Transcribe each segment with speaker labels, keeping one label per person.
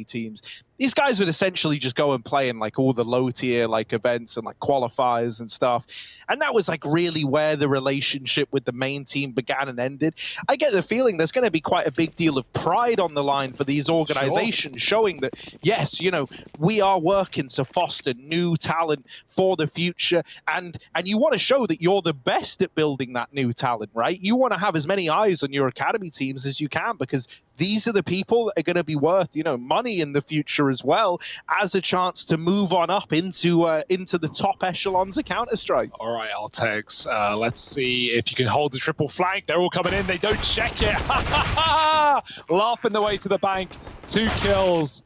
Speaker 1: teams. These guys would essentially just go and play in like all the low tier like events and like qualifiers and stuff. And that was like really where the relationship with the main team began and ended. I get the feeling there's going to be quite a big deal of pride on the line for these organizations, showing that, yes, you know, we are working to foster new talent for the future. And you want to show that you're the best at building that new talent, right? You want to have as many eyes on your academy teams as you can, because these are the people that are going to be worth, you know, money in the future as well, as a chance to move on up into the top echelons of Counter-Strike.
Speaker 2: All right, Altex, let's see if you can hold the triple flank. They're all coming in. They don't check it. Laughing the way to the bank. 2 kills.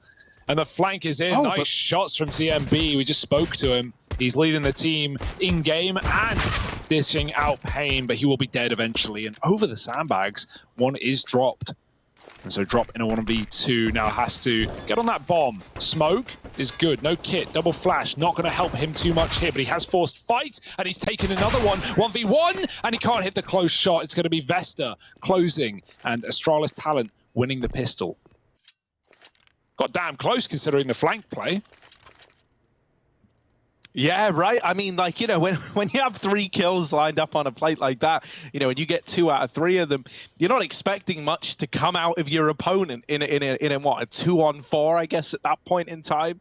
Speaker 2: And the flank is in. Nice shots from ZMB. We just spoke to him. He's leading the team in-game and dishing out pain, but he will be dead eventually. And over the sandbags, one is dropped. And so drop in a 1v2 now has to get on that bomb. Smoke is good, no kit, double flash, not going to help him too much here, but he has forced fight, and he's taken another one, 1v1, and he can't hit the close shot. It's going to be Vesta closing, and Astralis Talent winning the pistol. Got damn close considering the flank play.
Speaker 1: Yeah, right. I mean, like, you know, when you have 3 kills lined up on a plate like that, you know, and you get 2 out of 3 of them, you're not expecting much to come out of your opponent in a what, a 2-on-4, I guess, at that point in time.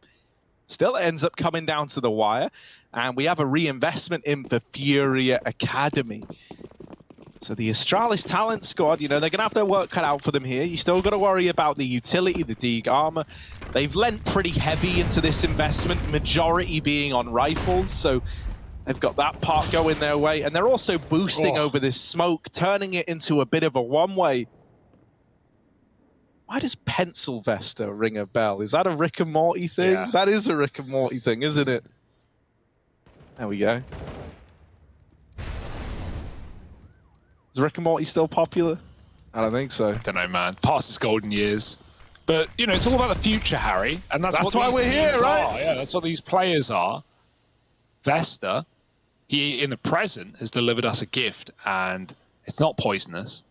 Speaker 1: Still, it ends up coming down to the wire, and we have a reinvestment in the Furia Academy. So the Astralis Talent squad, you know, they're going to have their work cut out for them here. You still got to worry about the utility, the Deeg armor. They've lent pretty heavy into this investment, majority being on rifles, so they've got that part going their way. And they're also boosting over this smoke, turning it into a bit of a one-way. Why does Pencil Vesta ring a bell? Is that a Rick and Morty thing? Yeah. That is a Rick and Morty thing, isn't it? There we go. Is Rick and Morty still popular? I don't think so.
Speaker 2: I don't know, man. Past its golden years. But, you know, it's all about the future, Harry. And that's what
Speaker 1: why we're here, right?
Speaker 2: Yeah, that's what these players are. Vesta, he, in the present, has delivered us a gift, and it's not poisonous.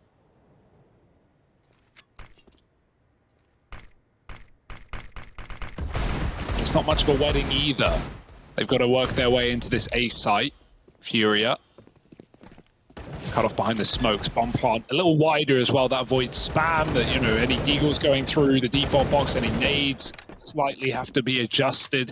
Speaker 2: It's not much of a wedding either. They've got to work their way into this A site. Furia. Cut off behind the smokes, bomb plant a little wider as well. That avoids spam, that, you know, any deagles going through the default box, any nades slightly have to be adjusted.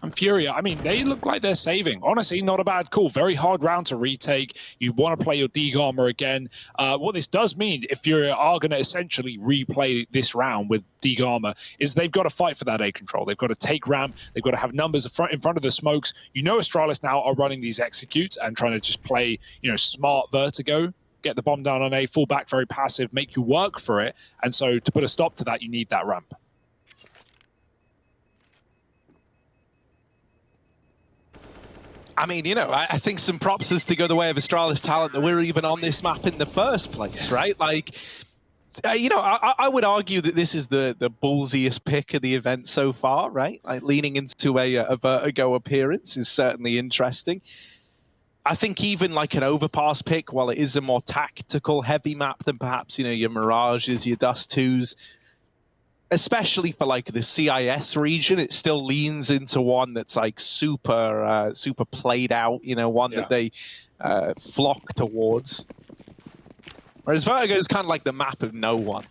Speaker 2: And Furia, I mean, they look like they're saving. Honestly, not a bad call. Very hard round to retake. You want to play your Deeg armor again. What this does mean, if Furia are going to essentially replay this round with Deeg armor, is they've got to fight for that A control. They've got to take ramp. They've got to have numbers in front of the smokes. You know, Astralis now are running these executes and trying to just play, you know, smart Vertigo. Get the bomb down on A, fall back very passive, make you work for it. And so to put a stop to that, you need that ramp.
Speaker 1: I mean, you know, I think some props is to go the way of Astralis Talent that we're even on this map in the first place, right? Like, you know, I would argue that this is the ballsiest pick of the event so far, right? Like, leaning into a Vertigo appearance is certainly interesting. I think even like an overpass pick, while it is a more tactical heavy map than perhaps, you know, your Mirages, your Dust 2s, especially for like the CIS region, it still leans into one that's like super played out, you know, one that they flock towards. Whereas Vertigo is kind of like the map of no one.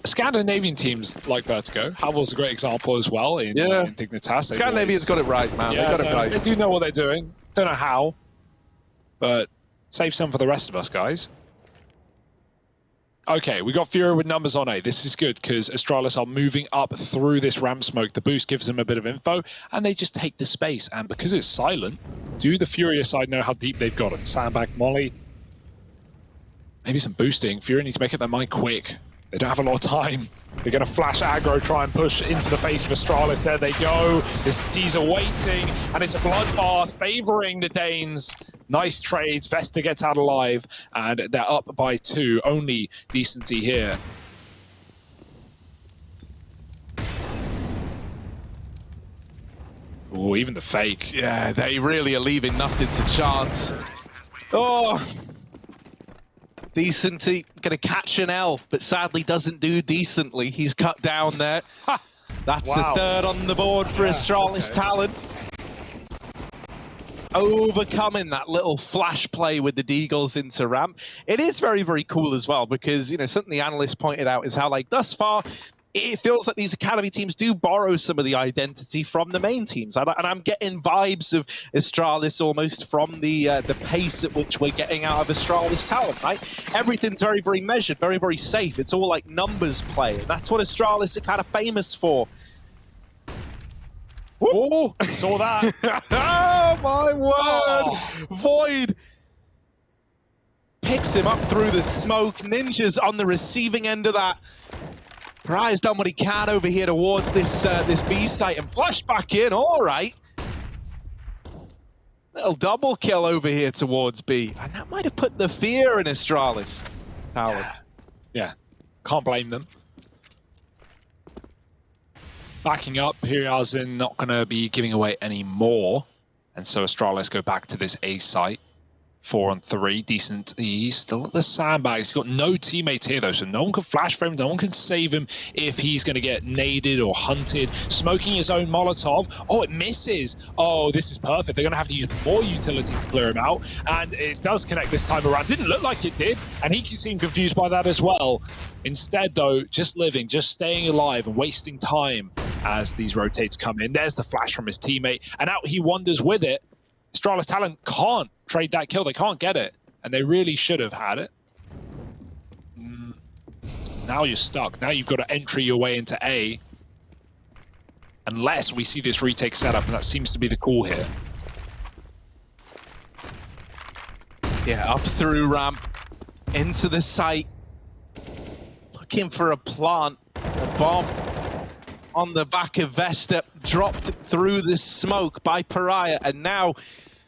Speaker 2: Scandinavian teams like Vertigo. Havel's a great example as well in Dignitas.
Speaker 1: Scandinavian's got it right, man.
Speaker 2: Yeah,
Speaker 1: they got it right.
Speaker 2: They do know what they're doing. Don't know how, but save some for the rest of us, guys. Okay, we got Furia with numbers on A. This is good because Astralis are moving up through this ramp smoke. The boost gives them a bit of info, and they just take the space. And because it's silent, do the Furia side know how deep they've got it? Sandbag, Molly. Maybe some boosting. Furia needs to make up their mind quick. They don't have a lot of time. They're going to flash aggro, try and push into the face of Astralis. There they go. These are waiting, and it's a bloodbath favoring the Danes. Nice trades. Vesta gets out alive, and they're up by 2. Only decency here. Oh, even the fake.
Speaker 1: Yeah, they really are leaving nothing to chance. Oh! Decency gonna catch an L, but sadly doesn't do decently. He's cut down there. That's the third on the board for Astralis Talent. Overcoming that little flash play with the Deagles into ramp. It is very, very cool as well because, you know, something the analyst pointed out is how, like, thus far, it feels like these academy teams do borrow some of the identity from the main teams. And I'm getting vibes of Astralis almost from the pace at which we're getting out of Astralis Talent, right? Everything's very, very measured, very, very safe. It's all like numbers play. And that's what Astralis are kind of famous for.
Speaker 2: Oh, saw that.
Speaker 1: Oh, my word. Oh. Void picks him up through the smoke. Ninja's on the receiving end of that. Pariah's done what he can over here towards this this B site and flash back in. All right. Little double kill over here towards B. And that might have put the fear in Astralis.
Speaker 2: Yeah, can't blame them. Backing up, Piria's not going to be giving away any more. And so Astralis go back to this A site. 4-on-3, decent. He's still at the sandbag. He's got no teammates here, though, so no one can flash for him. No one can save him if he's going to get naded or hunted. Smoking his own Molotov. Oh, it misses. Oh, this is perfect. They're going to have to use more utility to clear him out. And it does connect this time around. Didn't look like it did. And he seemed confused by that as well. Instead, though, just living, just staying alive and wasting time as these rotates come in. There's the flash from his teammate. And out he wanders with it. Astralis Talent can't trade that kill. They can't get it. And they really should have had it. Now you're stuck. Now you've got to entry your way into A. Unless we see this retake setup, and that seems to be the call here.
Speaker 1: Yeah, up through ramp, into the site. Looking for a plant. A bomb on the back of Vesta, dropped through the smoke by Pariah, and now,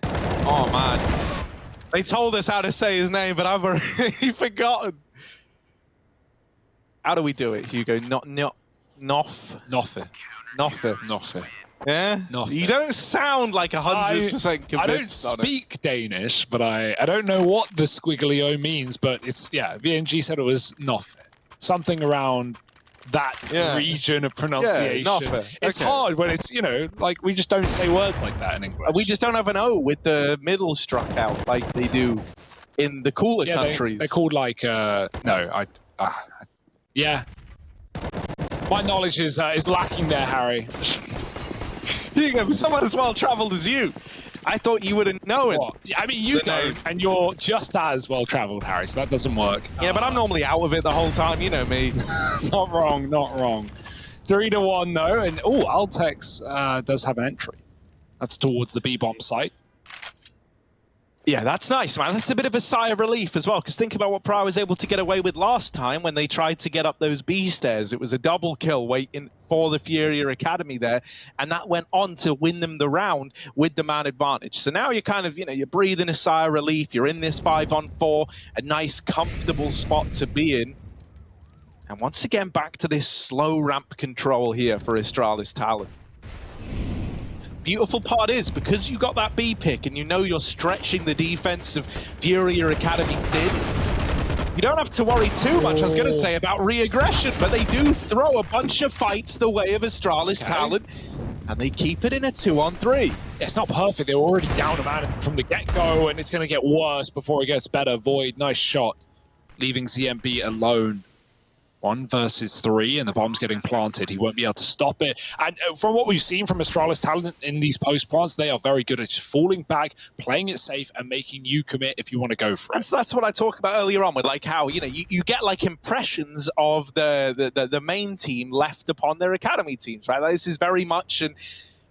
Speaker 1: oh man, they told us how to say his name, but I've already forgotten. How do we do it, Hugo? Noffe. Yeah?
Speaker 2: Noffe.
Speaker 1: You don't sound like 100% convinced.
Speaker 2: I don't speak Danish, but I don't know what the squiggly O means, but it's, yeah, VNG said it was Noffe. Something around that region of pronunciation.
Speaker 1: Yeah,
Speaker 2: it's hard when it's, you know, like we just don't say words like that in English.
Speaker 1: We just don't have an O with the middle struck out like they do in the cooler countries.
Speaker 2: They're called like, yeah. My knowledge is lacking there, Harry.
Speaker 1: Someone as well traveled as you. I thought you would have known.
Speaker 2: What? I mean, you don't, and you're just as well-traveled, Harry, so that doesn't work.
Speaker 1: Yeah, but I'm normally out of it the whole time, you know me.
Speaker 2: Not wrong, not wrong. 3-1, though, and Altex does have an entry. That's towards the B-bomb site.
Speaker 1: Yeah, that's nice, man. That's a bit of a sigh of relief as well, because think about what Pariah was able to get away with last time when they tried to get up those B stairs. It was a double kill waiting for the Furia Academy there, and that went on to win them the round with the man advantage. So now you're kind of, you know, you're breathing a sigh of relief. You're in this 5-on-4, a nice, comfortable spot to be in. And once again, back to this slow ramp control here for Astralis Talent. Beautiful part is, because you got that B pick and you know you're stretching the defense of Furia Academy did, you don't have to worry too much, I was going to say, about re-aggression, but they do throw a bunch of fights the way of Astralis Talent, and they keep it in a 2-on-3.
Speaker 2: It's not perfect. They were already down a man from the get-go, and it's going to get worse before it gets better. Void, nice shot, leaving ZMB alone. 1 versus 3, and the bomb's getting planted. He won't be able to stop it. And from what we've seen from Astralis Talent in these post plants, they are very good at just falling back, playing it safe, and making you commit if you want to go for it.
Speaker 1: And so that's what I talked about earlier on with like how, you know, you get like impressions of the main team left upon their academy teams, right? Like, this is very much an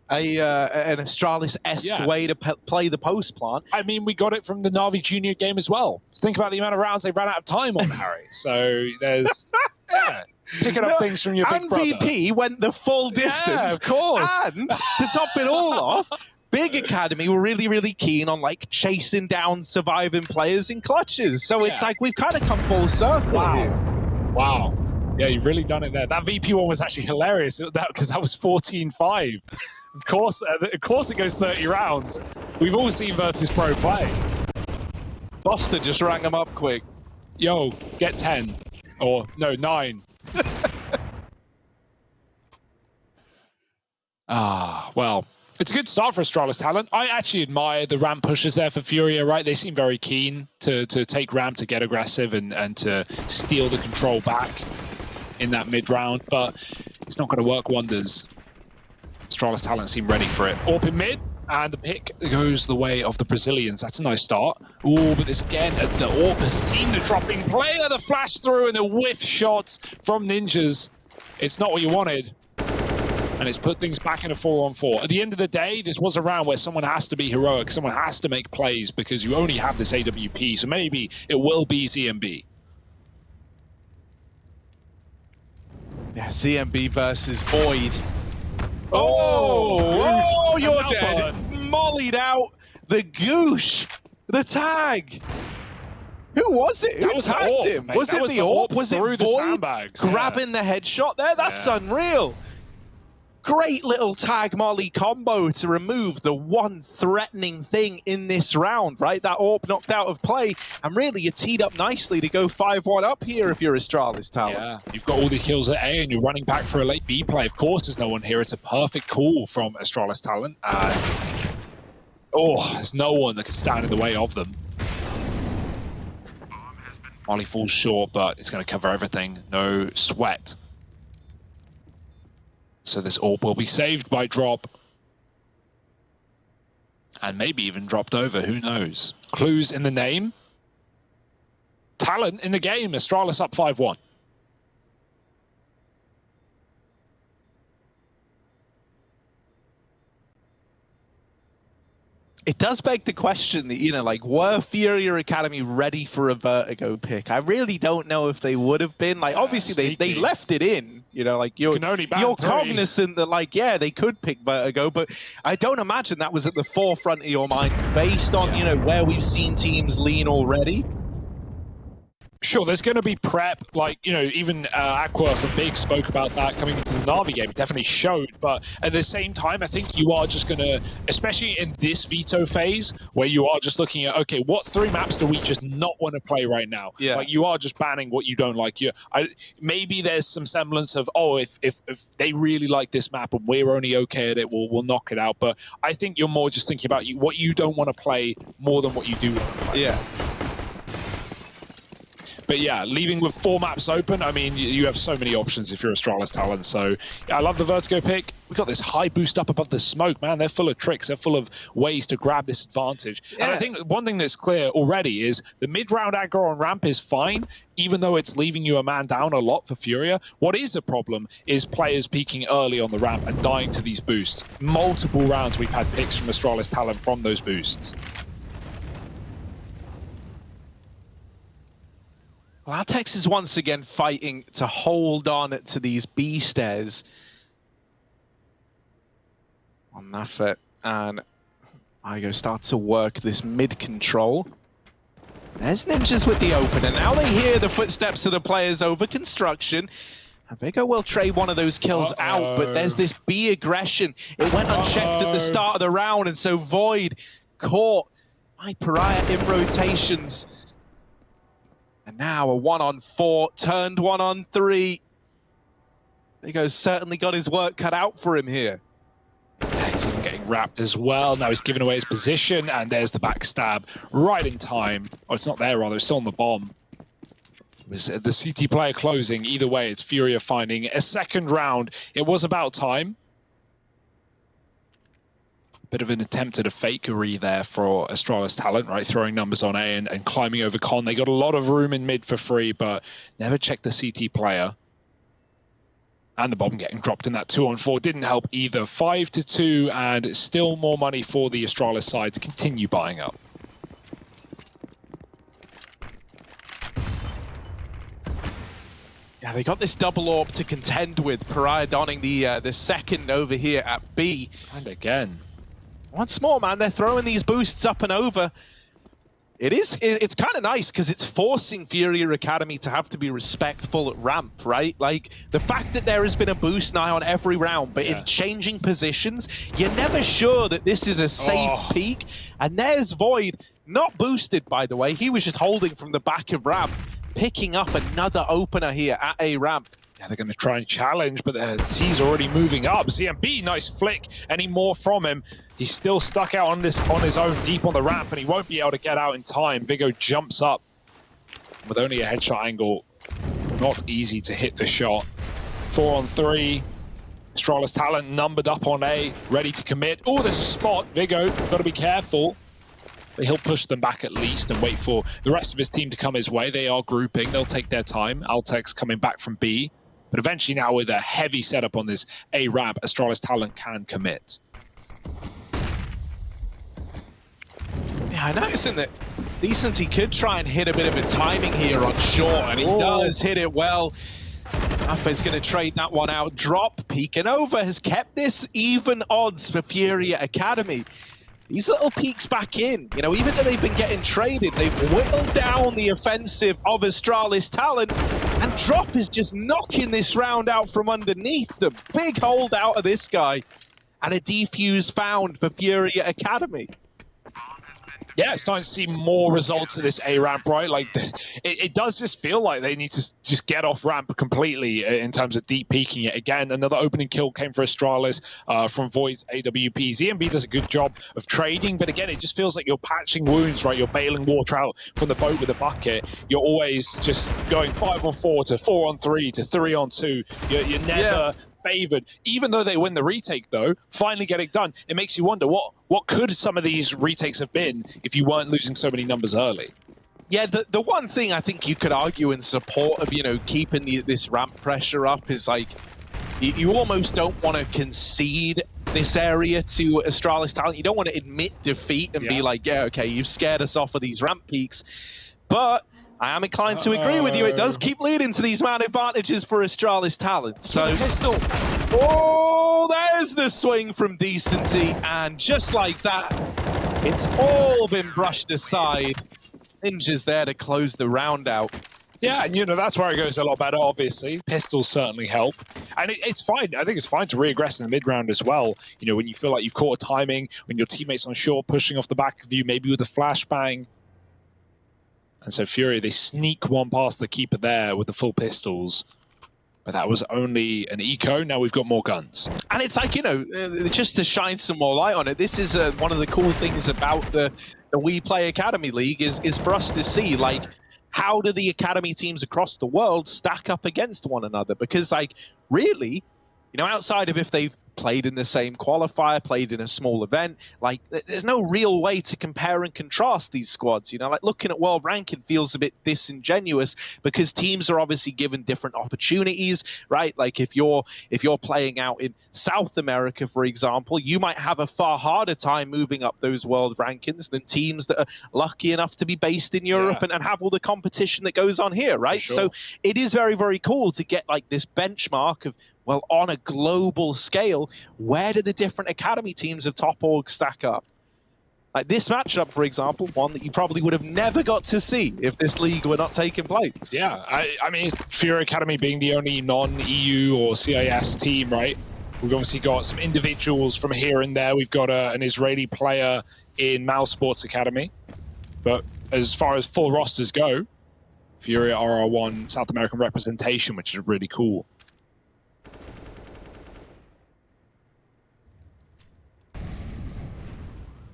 Speaker 1: Astralis-esque way to play the post plant.
Speaker 2: I mean, we got it from the Na'Vi Junior game as well. Just think about the amount of rounds they ran out of time on, Harry. So there's picking up things from your big brother.
Speaker 1: And VP went the full distance.
Speaker 2: Yeah, of course.
Speaker 1: And to top it all off, Big Academy were really, really keen on like chasing down surviving players in clutches. So it's like we've kind of come full circle.
Speaker 2: Wow. Yeah, you've really done it there. That VP one was actually hilarious because that was 14-5. Of course it goes 30 rounds. We've all seen Virtus Pro play.
Speaker 1: Buster just rang him up quick.
Speaker 2: Yo, get 10. Or, no, 9. Well, it's a good start for Astralis talent. I actually admire the ramp pushes there for Furia, right? They seem very keen to take ramp, to get aggressive and to steal the control back in that mid round, but it's not going to work wonders. Astralis talent seem ready for it. AWP in mid, and the pick goes the way of the Brazilians. That's a nice start. Ooh, but this again, the AWP has seen the dropping player, the flash through, and the whiff shots from Ninjas. It's not what you wanted. And it's put things back in a 4-on-4. At the end of the day, this was a round where someone has to be heroic, someone has to make plays because you only have this AWP, so maybe it will be ZMB.
Speaker 1: Yeah, ZMB versus Void. Oh, you're dead. Mollied out the goosh, the tag. Who was it? Who tagged him? Was it the AWP? Was it Void grabbing the headshot there? That's unreal. Great little tag molly combo to remove the one threatening thing in this round, right? That AWP knocked out of play, and really you teed up nicely to go 5-1 up here if you're Astralis talent.
Speaker 2: Yeah, you've got all the kills at A and you're running back for a late B play. Of course there's no one here. It's a perfect call from Astralis talent. There's no one that can stand in the way of them. Molly falls short, but it's going to cover everything. No sweat. So this AWP will be saved by drop. And maybe even dropped over, who knows? Clues in the name. Talent in the game, Astralis up 5-1.
Speaker 1: It does beg the question that, you know, like, were Furia Academy ready for a Vertigo pick? I really don't know if they would have been. Like, obviously, they left it in. You know, like, you're cognizant that, like, yeah, they could pick Vertigo, but I don't imagine that was at the forefront of your mind based on, you know, where we've seen teams lean already.
Speaker 2: Sure, there's going to be prep, like, you know, even Aqua from Big spoke about that coming into the Na'Vi game. It definitely showed, but at the same time, I think you are just going to, especially in this veto phase, where you are just looking at, okay, what 3 maps do we just not want to play right now?
Speaker 1: Yeah.
Speaker 2: Like, you are just banning what you don't like. Maybe there's some semblance of, oh, if they really like this map and we're only okay at it, we'll knock it out. But I think you're more just thinking about what you don't want to play more than what you do want to play.
Speaker 1: Yeah.
Speaker 2: But yeah, leaving with 4 maps open, I mean, you have so many options if you're Astralis talent. So yeah, I love the Vertigo pick. We got this high boost up above the smoke, man. They're full of tricks. They're full of ways to grab this advantage. Yeah. And I think one thing that's clear already is the mid-round aggro on ramp is fine, even though it's leaving you a man down a lot for Furia. What is a problem is players peeking early on the ramp and dying to these boosts. Multiple rounds we've had picks from Astralis talent from those boosts.
Speaker 1: Well, Altex is once again fighting to hold on to these B stairs on Nafet, and Igo starts to work this mid control. There's Ninjas with the open, and now they hear the footsteps of the players over construction. And Vigo will trade one of those kills out, but there's this B aggression. It went unchecked at the start of the round, and so Void caught by Pariah in rotations. And now a 1-on-4 turned 1-on-3. Vigo's certainly got his work cut out for him here.
Speaker 2: Yeah, he's even getting wrapped as well. Now he's giving away his position, and there's the backstab right in time. Oh, it's not there, rather. It's still on the bomb. It was the CT player closing. Either way, it's Furia finding a second round. It was about time. Bit of an attempt at a fakery there for Astralis talent, right? Throwing numbers on A and climbing over con. They got a lot of room in mid for free, but never checked the CT player. And the bomb getting dropped in that 2-on-4 didn't help either. 5-2, and still more money for the Astralis side to continue buying up.
Speaker 1: Yeah, they got this double AWP to contend with. Pariah donning the second over here at B.
Speaker 2: And again.
Speaker 1: Once more, man, they're throwing these boosts up and over. It's kind of nice because it's forcing Furia Academy to have to be respectful at ramp, right? Like, the fact that there has been a boost now on every round, but in changing positions, you're never sure that this is a safe peak. And there's Void, not boosted, by the way. He was just holding from the back of ramp, picking up another opener here at A ramp.
Speaker 2: Yeah, they're going to try and challenge, but the T's already moving up. ZMB, nice flick. Any more from him? He's still stuck out on his own deep on the ramp, and he won't be able to get out in time. Vigo jumps up with only a headshot angle. Not easy to hit the shot. 4 on 3. Astralis talent numbered up on A, ready to commit. Oh, there's a spot. Vigo, got to be careful. But he'll push them back at least and wait for the rest of his team to come his way. They are grouping. They'll take their time. Altek's coming back from B. But eventually now with a heavy setup on this A ramp, Astralis talent can commit.
Speaker 1: Yeah, I'm noticing that Decency could try and hit a bit of a timing here on short, and he does hit it well. MAPA's going to trade that one out. Drop, peeking over, has kept this even odds for Furia Academy. These little peeks back in, you know, even though they've been getting traded, they've whittled down the offensive of Astralis talent, and Drop is just knocking this round out from underneath. The big hold out of this guy, and a defuse found for Furia Academy.
Speaker 2: Yeah, it's starting to see more results of this A ramp, right? Like, it does just feel like they need to just get off ramp completely in terms of deep peeking it. Again, another opening kill came for Astralis from Void's AWP. ZMB does a good job of trading, but again, it just feels like you're patching wounds, right? You're bailing water out from the boat with a bucket. You're always just going 5 on 4 to 4 on 3 to 3 on 2. You're never favored. Even though they win the retake, though, finally get it done, it makes you wonder what could some of these retakes have been if you weren't losing so many numbers early.
Speaker 1: Yeah, the one thing I think you could argue in support of, you know, keeping this ramp pressure up is, like, you almost don't want to concede this area to Astralis talent. You don't want to admit defeat and be like, yeah, okay, you've scared us off of these ramp peaks. But I am inclined to agree with you. It does keep leading to these man advantages for Astralis talent. So, pistol. Oh, there's the swing from Decency, and just like that, it's all been brushed aside. Ninja's there to close the round out.
Speaker 2: Yeah, and you know, that's where it goes a lot better, obviously. Pistols certainly help. And it's fine. I think it's fine to re-aggress in the mid-round as well. You know, when you feel like you've caught a timing, when your teammate's on short, pushing off the back of you, maybe with a flashbang. And so Furia, they sneak one past the keeper there with the full pistols. But that was only an eco. Now we've got more guns.
Speaker 1: And it's like, you know, just to shine some more light on it, this is one of the cool things about the We Play Academy League is for us to see, like, how do the academy teams across the world stack up against one another? Because, like, really, you know, outside of if they've played in the same qualifier, played in a small event, like, there's no real way to compare and contrast these squads. You know, like, looking at world ranking feels a bit disingenuous because teams are obviously given different opportunities, right? Like, if you're playing out in South America, for example, you might have a far harder time moving up those world rankings than teams that are lucky enough to be based in Europe and have all the competition that goes on here, right?
Speaker 2: Sure.
Speaker 1: So it is very, very cool to get, like, this benchmark of, well, on a global scale, where do the different academy teams of top orgs stack up? Like this matchup, for example, one that you probably would have never got to see if this league were not taking place.
Speaker 2: Yeah, I mean, Furia Academy being the only non-EU or CIS team, right? We've obviously got some individuals from here and there. We've got an Israeli player in Mouse Sports Academy. But as far as full rosters go, Furia are our one South American representation, which is really cool.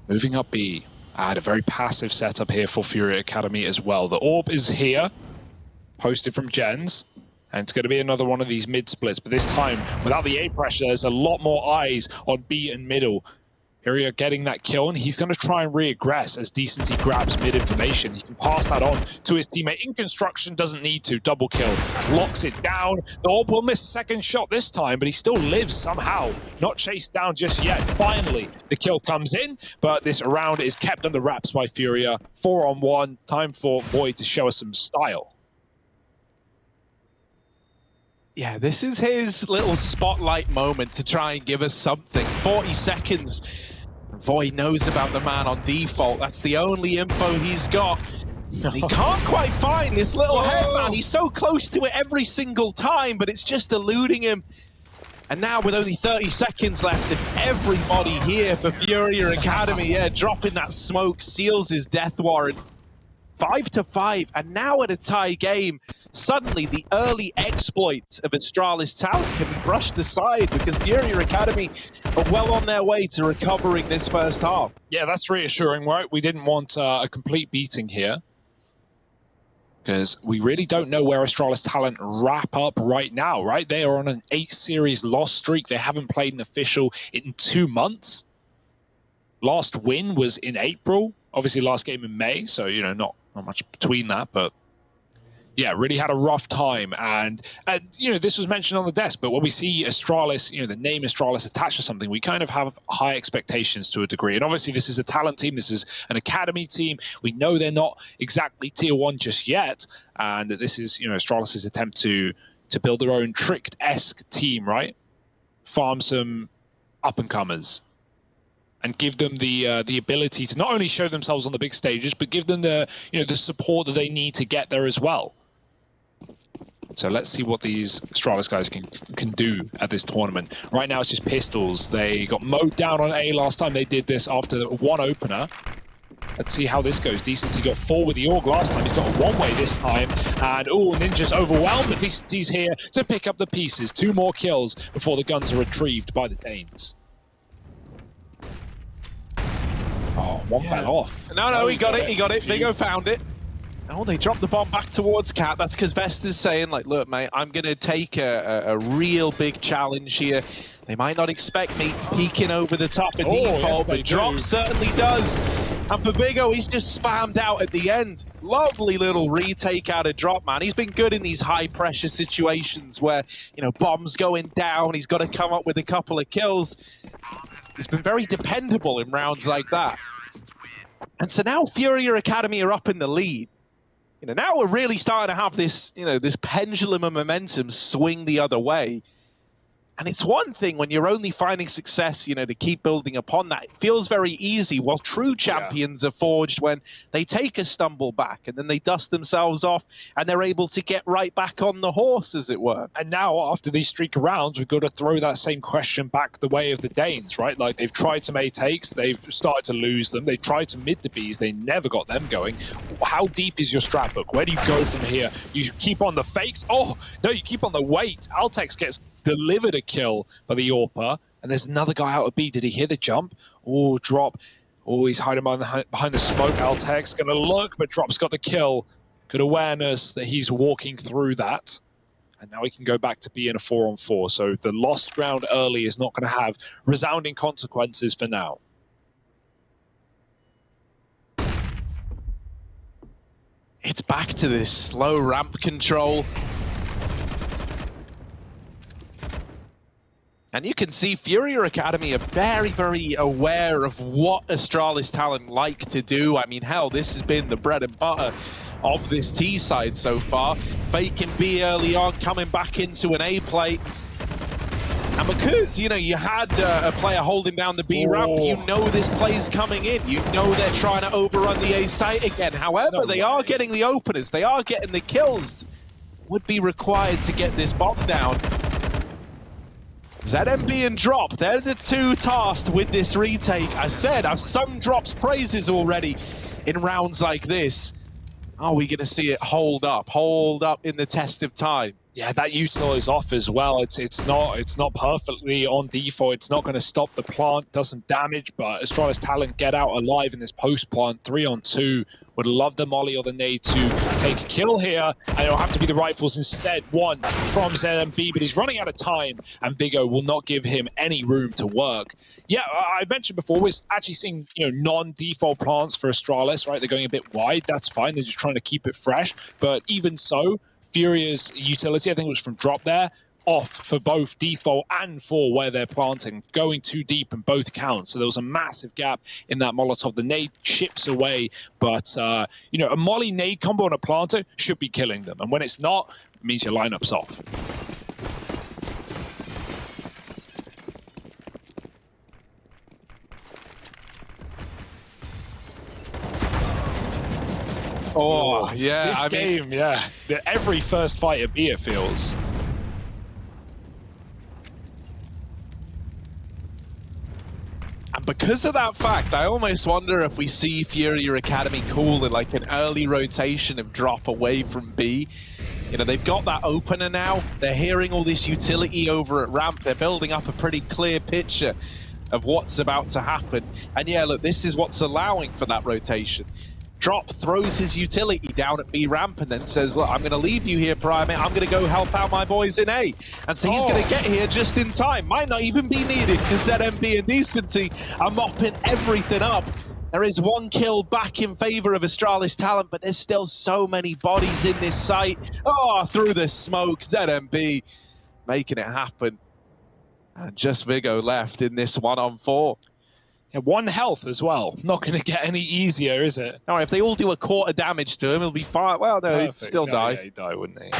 Speaker 2: Moving up B, I had a very passive setup here for Furia Academy as well. The orb is here, posted from Jens, and it's going to be another one of these mid splits, but this time, without the A pressure, there's a lot more eyes on B and middle. Furia getting that kill, and he's going to try and re-aggress as Decency grabs mid information. He can pass that on to his teammate. In construction, doesn't need to. Double kill. Locks it down. The orb will miss a second shot this time, but he still lives somehow. Not chased down just yet. Finally, the kill comes in, but this round is kept under wraps by Furia. 4 on 1. Time for Void to show us some style.
Speaker 1: Yeah, this is his little spotlight moment to try and give us something. 40 seconds. Void knows about the man on default. That's the only info he's got. He can't quite find this little head, man. He's so close to it every single time, but it's just eluding him. And now with only 30 seconds left, if everybody here for Furia Academy, dropping that smoke, seals his death warrant. 5-5, and now at a tie game. suddenly the early exploits of Astralis talent can be brushed aside because Furia Academy are well on their way to recovering this first half.
Speaker 2: Yeah, that's reassuring, right? We didn't want a complete beating here, because we really don't know where Astralis talent wrap up right now, right? They are on an 8-series loss streak. They haven't played an official in 2 months. Last win was in April. Obviously, last game in May, so, you know, not much between that, but yeah, really had a rough time. And you know, this was mentioned on the desk, but when we see Astralis, you know, the name Astralis attached to something, we kind of have high expectations to a degree. And obviously, this is a talent team. This is an academy team. We know they're not exactly tier 1 just yet, and that this is, you know, Astralis' attempt to build their own Tricked-esque team, right? Farm some up-and-comers and give them the ability to not only show themselves on the big stages, but give them the, you know, the support that they need to get there as well. So let's see what these Astralis guys can do at this tournament. Right now it's just pistols. They got mowed down on A last time. They did this after one opener. Let's see how this goes. Decency got 4 with the AUG last time. He's got a 1-way this time. And, oh, Ninja's overwhelmed, but Decency's here to pick up the pieces. 2 more kills before the guns are retrieved by the Danes. Oh, one fell off.
Speaker 1: No, he got it. He got it. Vigo found it. Oh, they dropped the bomb back towards Cat. That's because Vesta's saying, like, look, mate, I'm going to take a real big challenge here. They might not expect me peeking over the top of default, but Drop certainly does. And for Vigo, he's just spammed out at the end. Lovely little retake out of Drop, man. He's been good in these high-pressure situations where, you know, bombs going down. He's got to come up with a couple of kills. He's been very dependable in rounds like that. And so now Furia Academy are up in the lead. You know, now we're really starting to have this, you know, this pendulum of momentum swing the other way. And it's one thing when you're only finding success, you know, to keep building upon that. It feels very easy, while true champions are forged when they take a stumble back and then they dust themselves off and they're able to get right back on the horse, as it were.
Speaker 2: And now, after these streak of rounds, we've got to throw that same question back the way of the Danes, right? Like, they've tried to make takes, they've started to lose them, they've tried to mid the Bs, they never got them going. How deep is your strat book? Where do you go from here? You keep on the fakes? Oh, no, you keep on the wait. Altex gets delivered a kill by the AWPer, and there's another guy out of B. Did he hear the jump? Oh, Drop. Oh, he's hiding behind the smoke. Altex gonna look, but Drop's got the kill. Good awareness that he's walking through that. And now he can go back to being a 4-on-4. So the lost ground early is not going to have resounding consequences for now.
Speaker 1: It's back to this slow ramp control. And you can see Furia Academy are very, very aware of what Astralis talent like to do. I mean, hell, this has been the bread and butter of this T side so far. Faking B early on, coming back into an A play. And because, you know, you had a player holding down the B ramp, you know this play's coming in. You know they're trying to overrun the A site again. However, they are getting the openers. They are getting the kills. Would be required to get this bomb down. ZMB and Drop, they're the two tasked with this retake. I said, I've sung Drop's praises already in rounds like this. Are we going to see it hold up in the test of time?
Speaker 2: Yeah, that util is off as well. It's not perfectly on default. It's not going to stop the plant, doesn't damage, but Astralis talent get out alive in this post-plant 3-on-2. Would love the molly or the nade to take a kill here, and it'll have to be the rifles instead. One from ZMB, but he's running out of time, and Vigo will not give him any room to work. Yeah, I mentioned before, we're actually seeing, you know, non-default plants for Astralis, right? They're going a bit wide, that's fine. They're just trying to keep it fresh, but even so, Furia's utility, I think it was from Drop there, off for both default and for where they're planting, going too deep in both counts. So there was a massive gap in that Molotov. The nade chips away, but you know, a molly nade combo on a planter should be killing them. And when it's not, it means your lineup's off.
Speaker 1: Oh, yeah.
Speaker 2: This game, yeah. Every first fight at B, it feels.
Speaker 1: And because of that fact, I almost wonder if we see Furia Academy call it like an early rotation of Drop away from B. You know, they've got that opener now. They're hearing all this utility over at ramp. They're building up a pretty clear picture of what's about to happen. And yeah, look, this is what's allowing for that rotation. Drop throws his utility down at B ramp and then says, look, I'm going to leave you here, Primate. I'm going to go help out my boys in A. And so he's going to get here just in time. Might not even be needed because ZMB and Decency are mopping everything up. There is one kill back in favor of Astralis Talent, but there's still so many bodies in this site. Oh, through the smoke, ZMB making it happen. And just Vigo left in this 1-on-4.
Speaker 2: Yeah, 1 health as well. Not going to get any easier, is it?
Speaker 1: No, if they all do a quarter damage to him, he'll be fine. Well, no, he'd still die.
Speaker 2: Yeah, he'd die, wouldn't he?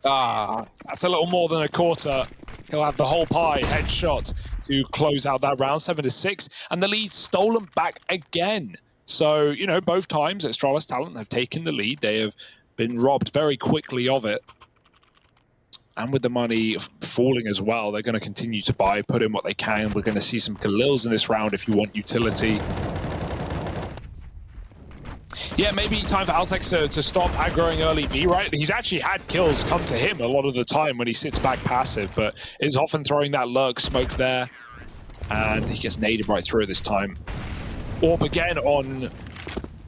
Speaker 1: Ah,
Speaker 2: that's a little more than a quarter. He'll have the whole pie headshot to close out that round, 7-6, and the lead stolen back again. So, you know, both times Astralis Talent have taken the lead. They have been robbed very quickly of it. And with the money falling as well, they're going to continue to buy, put in what they can. We're going to see some Khalils in this round if you want utility. Yeah, maybe time for Altex to stop aggroing early B, right? He's actually had kills come to him a lot of the time when he sits back passive, but is often throwing that lurk smoke there. And he gets naded right through this time. Orb again on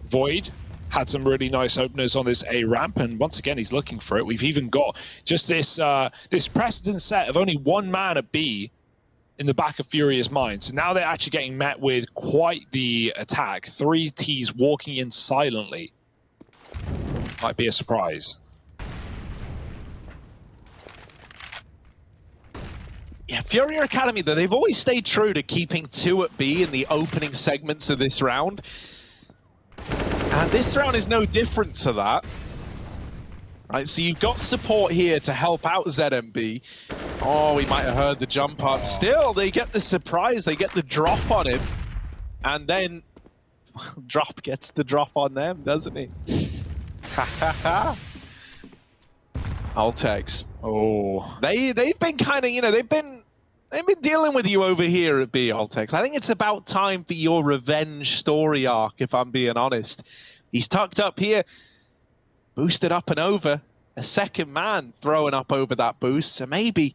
Speaker 2: Void. Had some really nice openers on this A ramp, and once again he's looking for it. We've even got just this this precedent set of only one man at B in the back of Furia's mind. So now they're actually getting met with quite the attack. 3 Ts walking in silently. Might be a surprise.
Speaker 1: Yeah, Furia Academy, though, they've always stayed true to keeping 2 at B in the opening segments of this round. And this round is no different to that. Right, so you've got support here to help out ZMB. Oh, we might have heard the jump up. Still, they get the surprise, they get the drop on him. And then, Drop gets the drop on them, doesn't he? Ha ha ha. Altex.
Speaker 2: Oh.
Speaker 1: They've been kind of, you know, they've been dealing with you over here at B, Altex. I think it's about time for your revenge story arc, if I'm being honest. He's tucked up here, boosted up and over. A second man throwing up over that boost, so maybe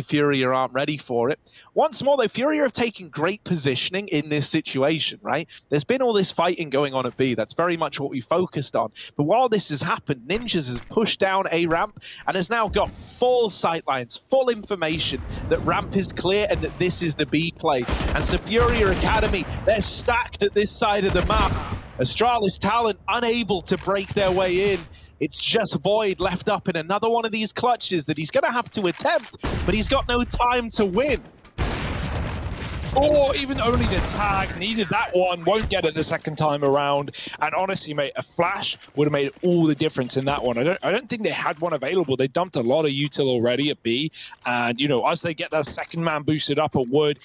Speaker 1: Furia aren't ready for it. Once more, though, Furia have taken great positioning in this situation, right? There's been all this fighting going on at B. That's very much what we focused on. But while this has happened, Ninjas has pushed down A ramp and has now got full sightlines, full information that ramp is clear and that this is the B play. And so Furia Academy, they're stacked at this side of the map. Astralis Talent unable to break their way in. It's just Void left up in another one of these clutches that he's going to have to attempt, but he's got no time to win.
Speaker 2: Or even only the tag, needed that one, won't get it the second time around. And honestly, mate, a flash would have made all the difference in that one. I don't think they had one available. They dumped a lot of util already at B. And, you know, as they get that second man boosted up at Wood,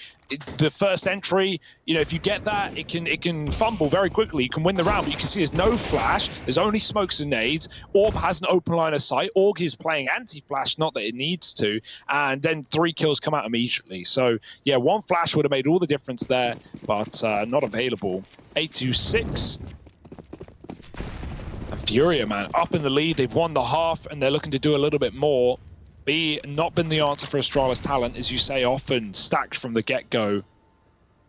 Speaker 2: the first entry, you know, if you get that, it can fumble very quickly. You can win the round, but you can see there's no flash. There's only smokes and nades. Orb has an open line of sight. Org is playing anti-flash, not that it needs to. And then 3 kills come out immediately. So, yeah, 1 flash would have made all the difference there, but not available. 8-6. And Furia, man, up in the lead. They've won the half, and they're looking to do a little bit more. B, not been the answer for Astralis Talent, as you say, often stacked from the get-go.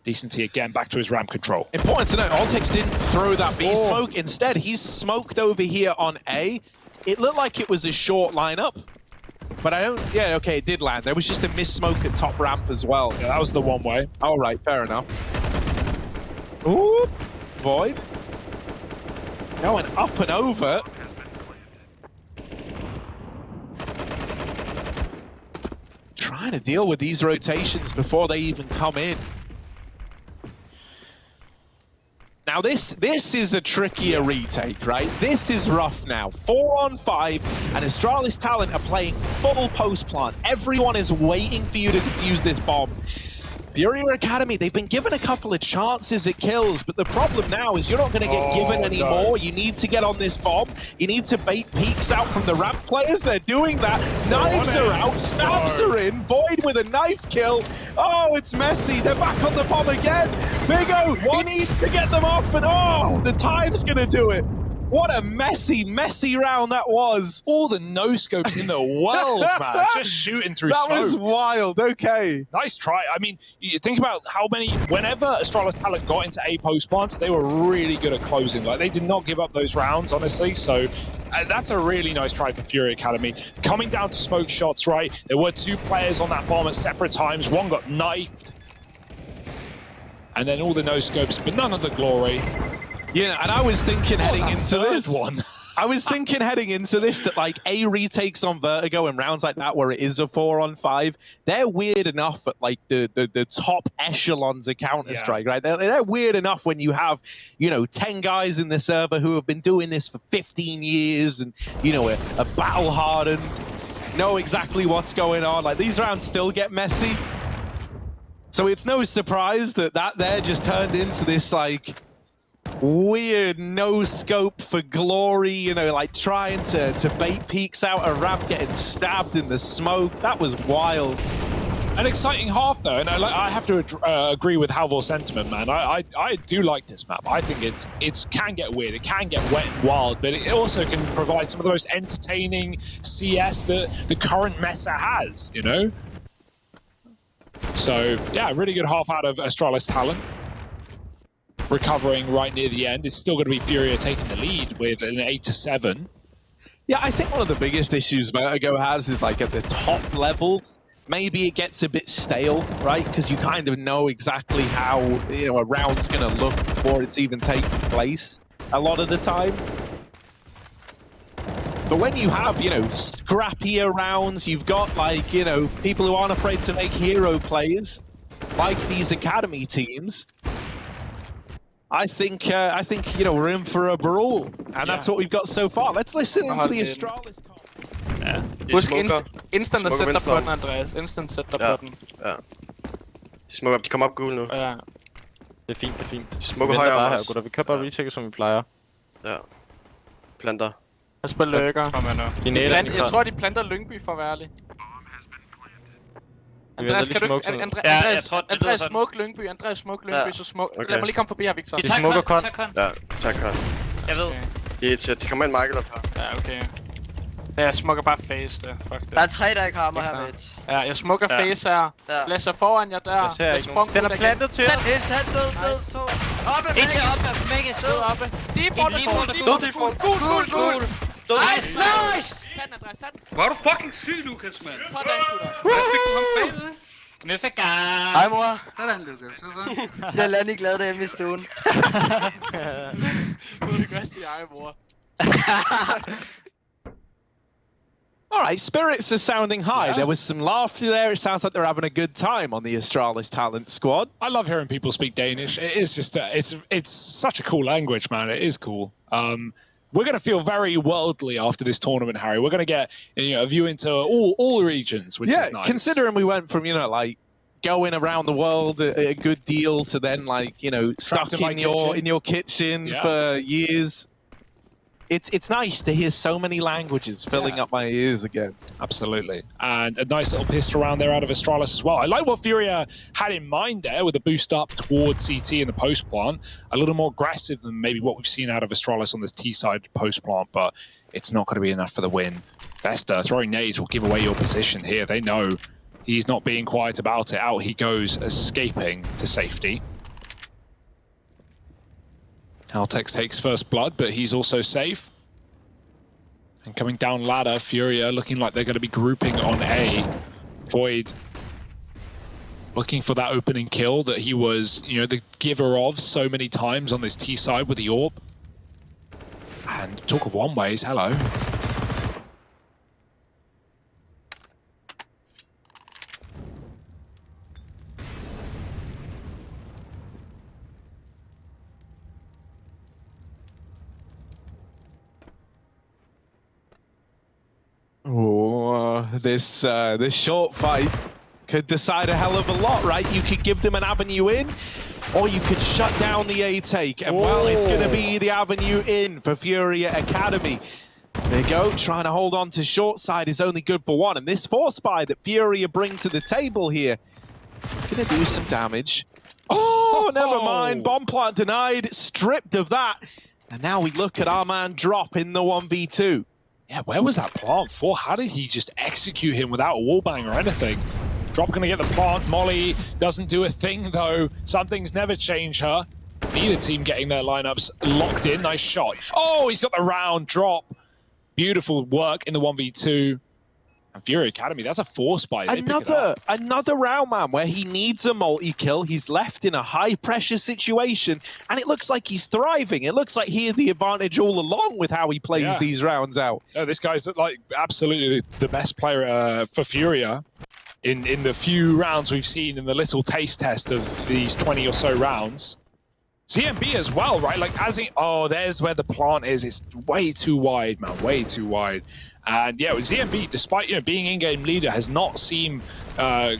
Speaker 2: Decency again, back to his ramp control.
Speaker 1: Important to note, Altex didn't throw that B smoke. Instead, he's smoked over here on A. It looked like it was a short lineup, but I don't... Yeah, okay, it did land. There was just a missed smoke at top ramp as well.
Speaker 2: Yeah, that was the one way.
Speaker 1: All right, fair enough. Ooh, Void. Going up and over. Trying to deal with these rotations before they even come in. Now this is a trickier retake, right? This is rough now. 4 on 5, and Astralis Talent are playing full post plant. Everyone is waiting for you to defuse this bomb. Furia Academy, they've been given a couple of chances at kills, but the problem now is you're not going to get given any more. You need to get on this bomb. You need to bait peeks out from the ramp players. They're doing that. Knives are out, stabs are in. Void with a knife kill. Oh, it's messy. They're back on the bomb again. Vigo, he needs to get them off, and oh, the time's going to do it. What a messy round that was.
Speaker 2: All the no-scopes in the world, man. Just shooting through
Speaker 1: That
Speaker 2: smokes.
Speaker 1: was wild, okay.
Speaker 2: Nice try. I mean, you think about how many, whenever Astralis talent got into A post plants, they were really good at closing. Like, they did not give up those rounds, honestly. So that's a really nice try for Furia Academy. Coming down to smoke shots, right? There were 2 players on that bomb at separate times. One got knifed. And then all the no-scopes, but none of the glory.
Speaker 1: Yeah, and I was thinking heading into this
Speaker 2: one.
Speaker 1: I was thinking heading into this that like A retakes on Vertigo and rounds like that where it is a 4-on-5, they're weird enough at like the top echelons of Counter-Strike, right? They're weird enough when you have, you know, 10 guys in the server who have been doing this for 15 years and, you know, are battle hardened, know exactly what's going on. Like these rounds still get messy. So it's no surprise that there just turned into this like weird no scope for glory, you know, like trying to bait peeks out a ramp, getting stabbed in the smoke. That was wild.
Speaker 2: An exciting half though, and I have to agree with Halvor's sentiment, man. I do like this map. I think it can get weird, it can get wet and wild, but it also can provide some of the most entertaining CS that the current meta has, you know? So yeah, really good half out of Astralis talent. Recovering right near the end. It's still going to be Furia taking the lead with an 8-7.
Speaker 1: Yeah, I think one of the biggest issues Vertigo has is like at the top level, maybe it gets a bit stale, right? Because you kind of know exactly how, you know, a round's going to look before it's even taken place a lot of the time. But when you have, you know, scrappier rounds, you've got like, you know, people who aren't afraid to make hero plays, like these academy teams. I think you know, we're in for a brawl, and that's what we've got so far. Let's listen into the Astralis.
Speaker 3: Ja.
Speaker 4: Husk instant at sætte dig på den, Andreas. Instant sæt dig på den.
Speaker 3: Ja. De smukker op, de kommer op gul nu.
Speaker 4: Ja.
Speaker 5: Det er fint, det er fint.
Speaker 3: De smukker højere
Speaker 5: bare
Speaker 3: om
Speaker 5: her,
Speaker 3: os.
Speaker 5: gutter. Vi kører bare retake, som vi plejer.
Speaker 3: Ja. Planter.
Speaker 4: Jeg spiller løkker.
Speaker 5: De næler ind i
Speaker 4: Jeg tror, de planter Lyngby, for at være ærlig. Andreas, kan du ikke... Andreas, smuk Lyngby. Andreas, smuk Lyngby, så smuk...
Speaker 3: Okay.
Speaker 4: Lad mig lige komme forbi her, Victor.
Speaker 5: De smukker kon.
Speaker 3: Ja, tak kon.
Speaker 6: Jeg ved.
Speaker 3: De kommer ind market op her.
Speaker 4: Ja, okay. Ja, jeg smukker bare face der. Fuck det.
Speaker 6: Der er 3, der ikke har mig her, mate.
Speaker 4: Ja, jeg smukker face her. Blæser foran jer der.
Speaker 5: Jeg ser ikke nogen. Den er plantet til.
Speaker 6: Helt tæt, død, 2. Oppe,
Speaker 3: En til
Speaker 6: oppe, Vegas.
Speaker 4: Død oppe. Default.
Speaker 6: Gul. Nice!
Speaker 4: Tag den, Andreas, tag den.
Speaker 7: Hvor er du fucking syg, Lukas, mand?
Speaker 4: Sådan, gutter.
Speaker 7: Hvad fik du ham bagved?
Speaker 6: Møfega. Hej, mor.
Speaker 7: Sådan, Lukas. Sådan.
Speaker 6: Jeg lader ikke glad, da jeg mistede ugen.
Speaker 4: Det gør sige ej, mor.
Speaker 1: All right, spirits are sounding high.
Speaker 2: Yeah.
Speaker 1: There was some laughter there. It sounds like they're having a good time on the Astralis talent squad.
Speaker 2: I love hearing people speak Danish. It is just, it's such a cool language, man. It is cool. We're going to feel very worldly after this tournament, Harry. We're going to get, you know, a view into all regions, which is nice.
Speaker 1: Considering we went from, you know, like going around the world a good deal to then like, you know, stuck in your kitchen for years. It's nice to hear so many languages filling up my ears again.
Speaker 2: Absolutely. And a nice little pistol round there out of Astralis as well. I like what Furia had in mind there with a boost up towards CT in the post plant. A little more aggressive than maybe what we've seen out of Astralis on this T-side post plant, but it's not going to be enough for the win. Vesta throwing nades will give away your position here. They know he's not being quiet about it. Out he goes, escaping to safety. Haltex takes first blood, but he's also safe. And coming down ladder, Furia looking like they're going to be grouping on A. Void looking for that opening kill that he was, you know, the giver of so many times on this T side with the AWP. And talk of one ways, hello.
Speaker 1: Oh, this short fight could decide a hell of a lot, right? You could give them an avenue in, or you could shut down the A take. And well, it's going to be the avenue in for Furia Academy. There you go, trying to hold on to short side is only good for one. And this force buy that Furia bring to the table here, going to do some damage. Oh, never mind. Bomb plant denied, stripped of that. And now we look at our man Drop in the 1v2.
Speaker 2: Yeah, where was that plant for? How did he just execute him without a wallbang or anything? Drop gonna get the plant. Molly doesn't do a thing though. Some things never change her. Neither team getting their lineups locked in. Nice shot. Oh, he's got the round. Drop. Beautiful work in the 1v2. And Furia Academy, that's a force buy.
Speaker 1: Another round, man, where he needs a multi-kill. He's left in a high-pressure situation, and it looks like he's thriving. It looks like he had the advantage all along with how he plays these rounds out.
Speaker 2: No, this guy's like absolutely the best player for Furia in the few rounds we've seen in the little taste test of these 20 or so rounds. CMB as well, right? Like, as he... Oh, there's where the plant is. It's way too wide, man. Way too wide. And yeah, ZMB, despite being in-game leader, has not seemed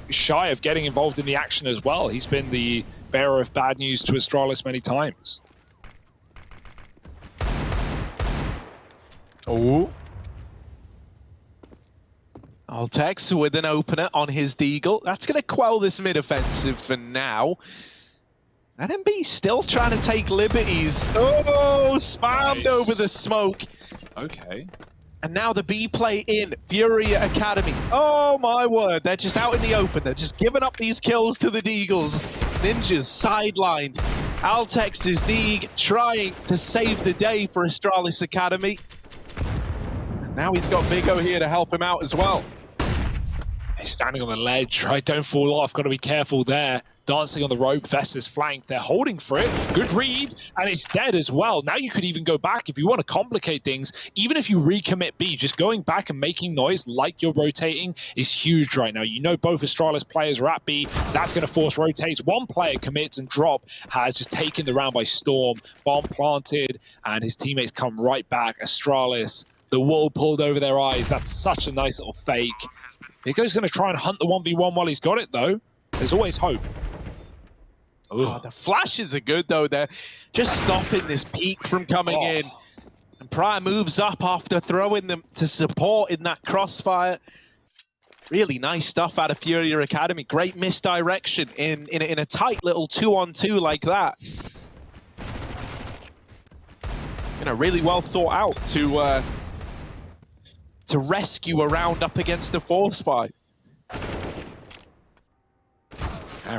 Speaker 2: shy of getting involved in the action as well. He's been the bearer of bad news to Astralis many times.
Speaker 1: Oh. Altex with an opener on his Deagle. That's going to quell this mid-offensive for now. NMB still trying to take liberties. Oh, spammed over the smoke.
Speaker 2: Okay.
Speaker 1: And now the B play in Furia Academy. Oh my word, they're just out in the open. They're just giving up these kills to the Deagles. Ninjas sidelined. Altex's Deag trying to save the day for Astralis Academy. And now he's got Big O here to help him out as well.
Speaker 2: He's standing on the ledge, right? Don't fall off, gotta be careful there. Dancing on the rope, Vesta's flank. They're holding for it. Good read, and it's dead as well. Now you could even go back if you want to complicate things. Even if you recommit B, just going back and making noise like you're rotating is huge right now. You know both Astralis players are at B. That's going to force rotates. One player commits, and Drop has just taken the round by storm. Bomb planted, and his teammates come right back. Astralis, the wool pulled over their eyes. That's such a nice little fake. Vigo's going to try and hunt the 1v1 while he's got it, though. There's always hope.
Speaker 1: Oh, the flashes are good, though. They're just stopping this peak from coming in. And Pryor moves up after throwing them to support in that crossfire. Really nice stuff out of Furia Academy. Great misdirection in a tight little 2-on-2 like that. You know, really well thought out to rescue a round up against the force buy.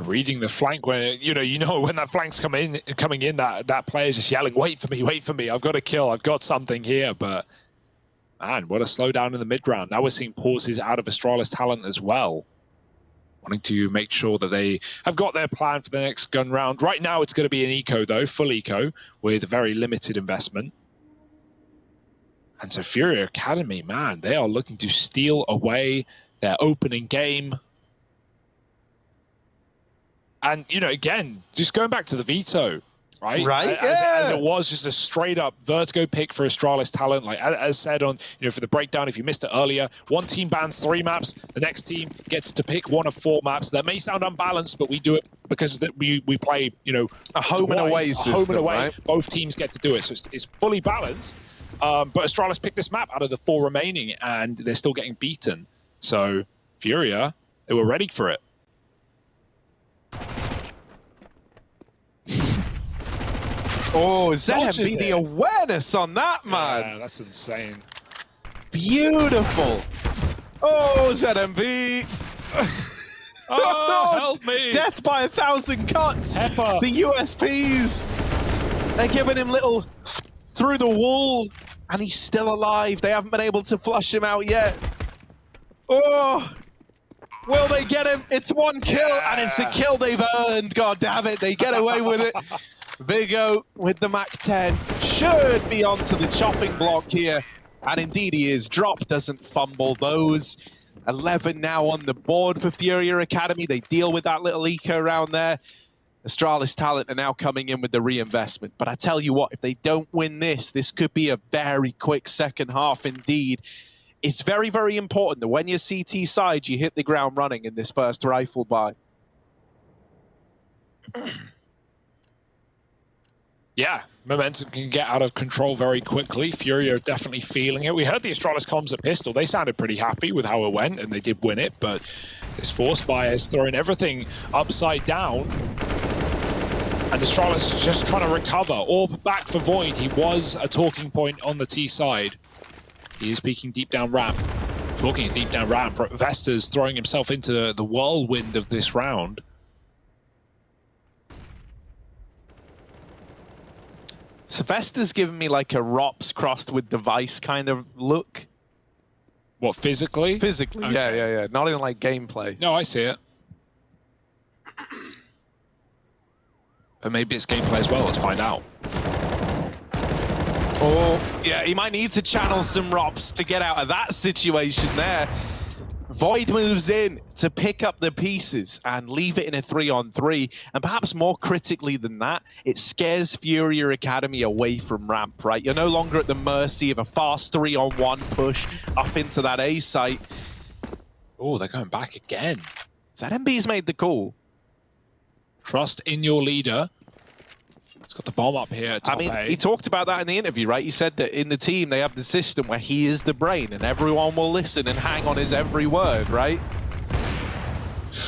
Speaker 2: Reading the flank when you know when that flank's coming in, that player's just yelling, wait for me, I've got a kill, I've got something here. But man, what a slowdown in the mid round. Now we're seeing pauses out of Astralis talent as well, wanting to make sure that they have got their plan for the next gun round. Right now it's going to be an eco though, full eco with very limited investment. And so Furia Academy, man, they are looking to steal away their opening game. And, again, just going back to the veto, right?
Speaker 1: Right,
Speaker 2: as it was just a straight-up Vertigo pick for Astralis talent. Like, as said on, for the breakdown, if you missed it earlier, one team bans 3 maps, the next team gets to pick 1 of 4 maps. That may sound unbalanced, but we do it because we play,
Speaker 1: a home and away system,
Speaker 2: home and away.
Speaker 1: Right?
Speaker 2: Both teams get to do it, so it's fully balanced. But Astralis picked this map out of the 4 remaining, and they're still getting beaten. So, Furia, they were ready for it.
Speaker 1: Oh, ZMB, the awareness on that, man.
Speaker 2: Yeah, that's insane.
Speaker 1: Beautiful. Oh, ZMB.
Speaker 2: Oh, help me.
Speaker 1: Death by 1,000 cuts.
Speaker 2: Pepper.
Speaker 1: The USPs. They're giving him little through the wall, and he's still alive. They haven't been able to flush him out yet. Oh. Will they get him? It's 1 kill, and it's a kill they've earned. God damn it. They get away with it. Vigo with the MAC-10 should be onto the chopping block here. And indeed he is. Drop doesn't fumble those. 11 now on the board for Furia Academy. They deal with that little eco around there. Astralis talent are now coming in with the reinvestment. But I tell you what, if they don't win this, this could be a very quick second half indeed. It's very, very important that when you're CT side, you hit the ground running in this first rifle buy.
Speaker 2: Yeah, momentum can get out of control very quickly. Furia are definitely feeling it. We heard the Astralis comms at Pistol. They sounded pretty happy with how it went, and they did win it, but this force buy has thrown everything upside down. And Astralis is just trying to recover. Orb back for Void. He was a talking point on the T side. He is peeking deep down ramp. Talking deep down ramp, Vester's throwing himself into the whirlwind of this round.
Speaker 1: Sylvester's giving me like a ROPS crossed with device kind of look.
Speaker 2: What, physically?
Speaker 1: Physically,
Speaker 2: Okay.
Speaker 1: yeah. Not in like gameplay.
Speaker 2: No, I see it. But maybe it's gameplay as well. Let's find out.
Speaker 1: Oh, yeah, he might need to channel some ROPS to get out of that situation there. Void moves in to pick up the pieces and leave it in a 3-on-3. And perhaps more critically than that, it scares Furia Academy away from ramp, right? You're no longer at the mercy of a fast 3-on-1 push up into that A site.
Speaker 2: Oh, they're going back again.
Speaker 1: So MB's made the call.
Speaker 2: Trust in your leader. He's got the bomb up here at top
Speaker 1: I mean,
Speaker 2: A.
Speaker 1: he talked about that in the interview, right? He said that in the team, they have the system where he is the brain and everyone will listen and hang on his every word, right?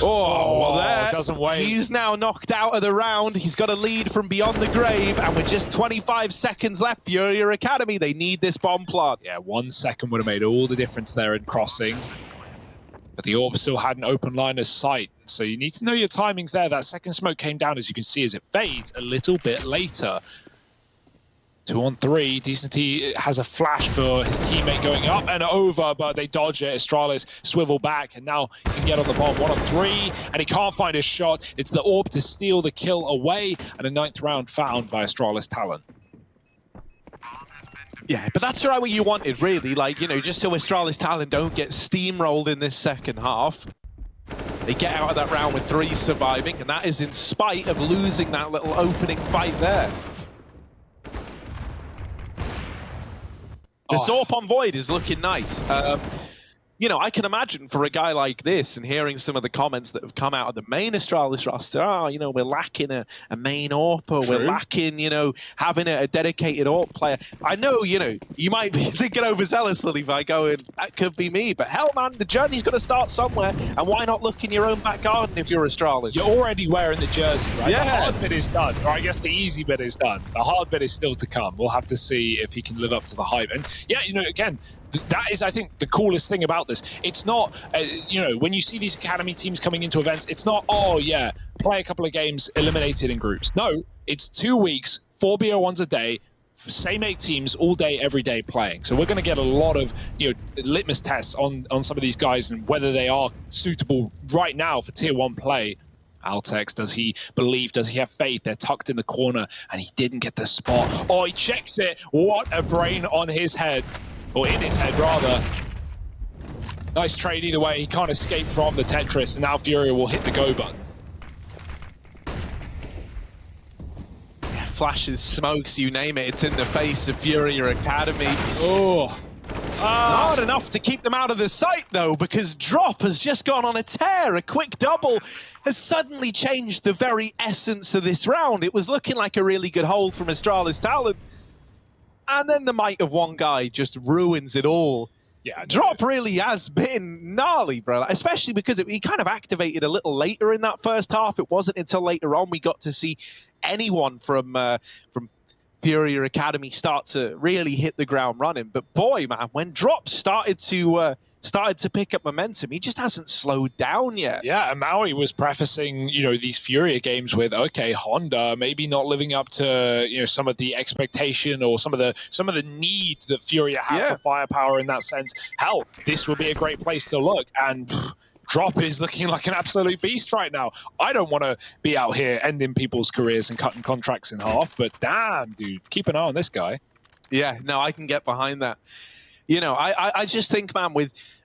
Speaker 1: Oh, well, there.
Speaker 2: Doesn't wait.
Speaker 1: He's now knocked out of the round. He's got a lead from beyond the grave, and with just 25 seconds left, Furia Academy, they need this bomb plant.
Speaker 2: Yeah, 1 second would have made all the difference there in crossing. But the Orb still had an open line of sight, so you need to know your timings there. That second smoke came down, as you can see, as it fades a little bit later. 2-on-3, Decency has a flash for his teammate going up and over, but they dodge it. Astralis swivel back, and now he can get on the bomb. 1-on-3, and he can't find his shot. It's the Orb to steal the kill away, and a 9th round found by Astralis talent.
Speaker 1: Yeah, but that's right what you wanted, really. Like, you know, just so Astralis talent don't get steamrolled in this second half. They get out of that round with 3 surviving, and that is in spite of losing that little opening fight there. The Zorp on Void is looking nice. You know, I can imagine for a guy like this and hearing some of the comments that have come out of the main Astralis roster, oh, you know, we're lacking a main AWP, or we're lacking, you know, having a dedicated AWP player. I know, you know, you might be thinking overzealously by going, that could be me, but hell, man, the journey's got to start somewhere, and why not look in your own back garden if you're Astralis?
Speaker 2: You're already wearing the jersey, right?
Speaker 1: Yeah.
Speaker 2: The hard bit is done, or I guess the easy bit is done. The hard bit is still to come. We'll have to see if he can live up to the hype. And yeah, you know, again, that is, I think, the coolest thing about this. It's not, you know, when you see these academy teams coming into events, it's not, oh, yeah, play a couple of games, eliminated in groups. No, it's 2 weeks, 4 BO1s a day, same 8 teams all day, every day playing. So we're going to get a lot of, you know, litmus tests on some of these guys and whether they are suitable right now for Tier 1 play. Altex, does he believe, does he have faith? They're tucked in the corner, and he didn't get the spot. Oh, he checks it. What a brain on his head. Or in his head, rather. Nice trade either way. He can't escape from the Tetris, and now Furia will hit the go button.
Speaker 1: Yeah, flashes, smokes, you name it. It's in the face of Furia Academy.
Speaker 2: Oh.
Speaker 1: Not enough to keep them out of the sight, though, because Drop has just gone on a tear. A quick double has suddenly changed the very essence of this round. It was looking like a really good hold from Astralis talent. And then the might of one guy just ruins it all.
Speaker 2: Yeah,
Speaker 1: Drop really has been gnarly, bro. Especially because he kind of activated a little later in that first half. It wasn't until later on we got to see anyone from Furia Academy start to really hit the ground running. But boy, man, when Drop started to pick up momentum, he just hasn't slowed down yet.
Speaker 2: Yeah, and Maui was prefacing, you know, these Furia games with, okay, Honda maybe not living up to, you know, some of the expectation or some of the need that Furia have for firepower in that sense. Hell, this would be a great place to look, and Drop is looking like an absolute beast right now. I don't want to be out here ending people's careers and cutting contracts in half, but damn, dude, keep an eye on this guy.
Speaker 1: Yeah, no, I can get behind that. You know, I just think, man,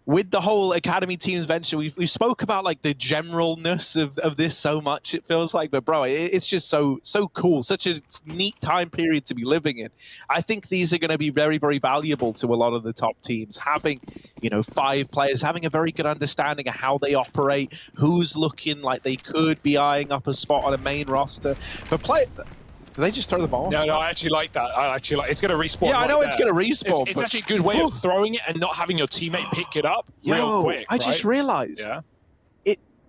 Speaker 1: with the whole academy teams venture, we've spoke about like the generalness of this so much, it feels like, but bro, it's just so cool, such a neat time period to be living in. I think these are going to be very, very valuable to a lot of the top teams, having, you know, 5 players, having a very good understanding of how they operate, who's looking like they could be eyeing up a spot on a main roster. But did they just throw the ball?
Speaker 2: No, I actually like that. It's going to respawn.
Speaker 1: Yeah, I know it's going to respawn.
Speaker 2: It's actually a good way of throwing it and not having your teammate pick it up real quick.
Speaker 1: I just realized.
Speaker 2: Yeah.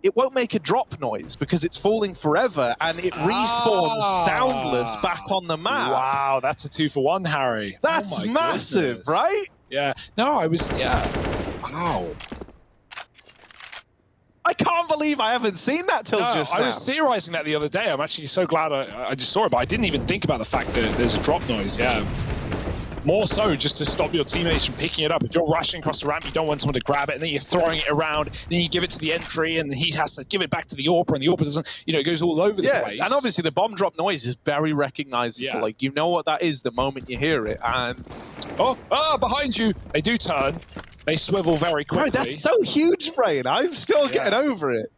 Speaker 1: it won't make a drop noise because it's falling forever and it respawns soundless back on the map.
Speaker 2: Wow, that's a 2-for-1, Harry.
Speaker 1: That's massive,
Speaker 2: goodness.
Speaker 1: right?
Speaker 2: Yeah. No, I was, yeah. Wow.
Speaker 1: I can't believe I haven't seen that till just now.
Speaker 2: I was theorizing that the other day. I'm actually so glad I just saw it, but I didn't even think about the fact that there's a drop noise, yeah. More so just to stop your teammates from picking it up. If you're rushing across the ramp, you don't want someone to grab it, and then you're throwing it around, then you give it to the entry, and he has to give it back to the AWPer, and the AWPer doesn't, you know, it goes all over the place.
Speaker 1: And obviously the bomb drop noise is very recognizable.
Speaker 2: Yeah.
Speaker 1: Like, you know what that is the moment you hear it, and...
Speaker 2: behind you! They do turn. They swivel very quickly.
Speaker 1: Bro, that's so huge, Brain. I'm still getting over it.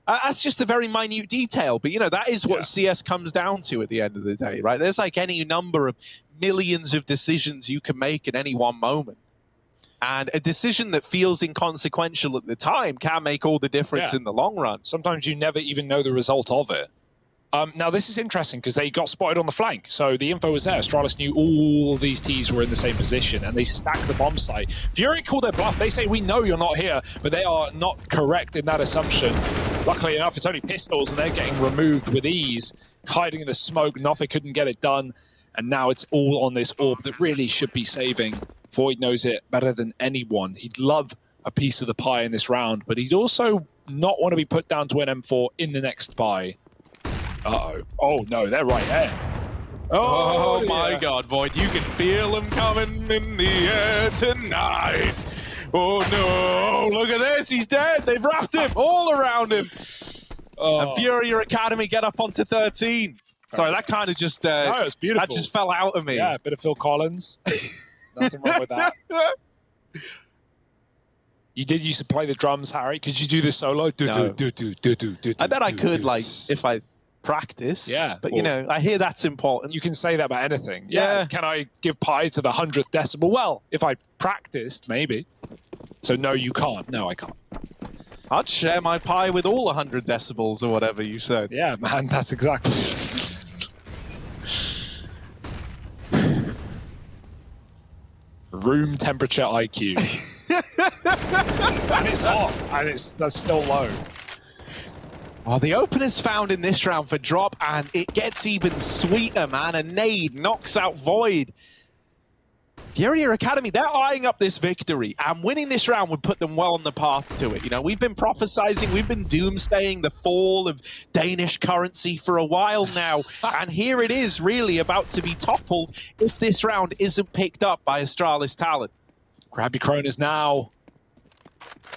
Speaker 1: That's just a very minute detail, but, you know, that is what CS comes down to at the end of the day, right? There's like any number of millions of decisions you can make at any one moment. And a decision that feels inconsequential at the time can make all the difference in the long run.
Speaker 2: Sometimes you never even know the result of it. Now, this is interesting because they got spotted on the flank. So the info was there. Astralis knew all of these Ts were in the same position, and they stacked the bomb site. Furia called their bluff. They say, we know you're not here, but they are not correct in that assumption. Luckily enough, it's only pistols, and they're getting removed with ease. Hiding in the smoke, Noffe couldn't get it done. And now it's all on this orb that really should be saving. Void knows it better than anyone. He'd love a piece of the pie in this round, but he'd also not want to be put down to an M4 in the next buy. Uh-oh. Oh, no, they're right there.
Speaker 1: Oh my God, Void, you can feel them coming in the air tonight. Oh no, look at this, he's dead. They've wrapped him all around him. And Furia Academy get up onto 13. Sorry, that kind of just,
Speaker 2: no, it's beautiful.
Speaker 1: That just fell out of me.
Speaker 2: Yeah, a bit of Phil Collins. Nothing wrong with that. You did used to play the drums, Harry. Could you do the solo?
Speaker 1: No. I bet I could, like, if I practiced.
Speaker 2: Yeah.
Speaker 1: But, you know, I hear that's important.
Speaker 2: You can say that about anything. Yeah. Can I give pi to the 100th decibel? Well, if I practiced, maybe. So, no, you can't. No, I can't.
Speaker 1: I'd share my pie with all 100 decibels or whatever you said.
Speaker 2: Yeah, man, that's exactly it. Room temperature IQ. And it's hot, and that's still low.
Speaker 1: Well, the opener's found in this round for drop, and it gets even sweeter, man. A nade knocks out Void. Furia Academy, they're eyeing up this victory, and winning this round would put them well on the path to it. You know, we've been prophesizing, we've been doomsaying the fall of Danish currency for a while now, and here it is really about to be toppled if this round isn't picked up by Astralis talent.
Speaker 2: Grab your Kronas now.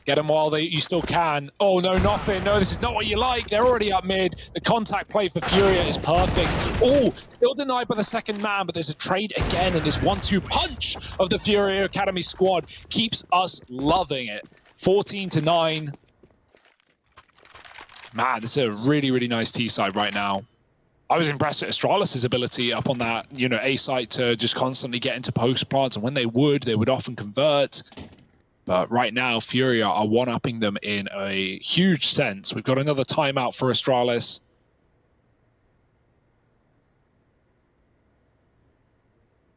Speaker 2: Get them while you still can. Oh, no, nothing. No, this is not what you like. They're already up mid. The contact play for Furia is perfect. Oh, still denied by the second man, but there's a trade again, and this 1-2 punch of the Furia Academy squad keeps us loving it. 14-9. Man, this is a really, really nice T-side right now. I was impressed at Astralis' ability up on that, you know, A site to just constantly get into post prods, and when they would often convert. But right now, Furia are one-upping them in a huge sense. We've got another timeout for Astralis.